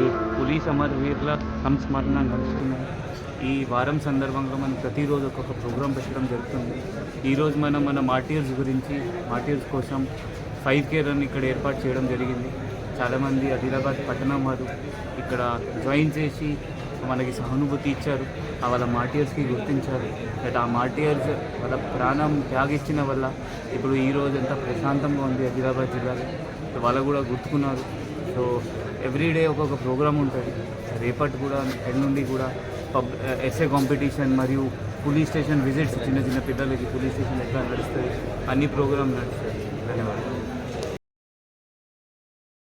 ఈ పోలీస్ అమరవీరుల సంస్మరణ నడుస్తున్నాయి. ఈ వారం సందర్భంగా మనం ప్రతిరోజు ఒక్కొక్క ప్రోగ్రాం పెట్టడం జరుగుతుంది. ఈరోజు మనం మన మార్టీర్స్ గురించి, మార్టీర్స్ కోసం 5K రన్ ఇక్కడ ఏర్పాటు చేయడం జరిగింది. చాలామంది ఆదిలాబాద్ పట్టణం వారు ఇక్కడ జాయిన్ చేసి మనకి సహానుభూతి ఇచ్చారు. వాళ్ళ మార్టీర్స్కి గుర్తించారు. బట్ ఆ మార్టీర్స్ వాళ్ళ ప్రాణం త్యాగించిన వల్ల ఇప్పుడు ఈరోజు ఎంత ప్రశాంతంగా ఉంది ఆదిలాబాద్ జిల్లాలో. వాళ్ళు కూడా గుర్తుకున్నారు. సో ఎవ్రీడే ఒక్కొక్క ప్రోగ్రామ్ ఉంటుంది. రేపటి కూడా ఎల్లుండి కూడా ఎస్ఏ కాంపిటీషన్ మరియు పోలీస్ స్టేషన్ విజిట్స్, చిన్న చిన్న పిల్లలకి పోలీస్ స్టేషన్ ఎట్లా నడుస్తుంది, అన్ని ప్రోగ్రామ్ నడుస్తాయి. ధన్యవాదాలు.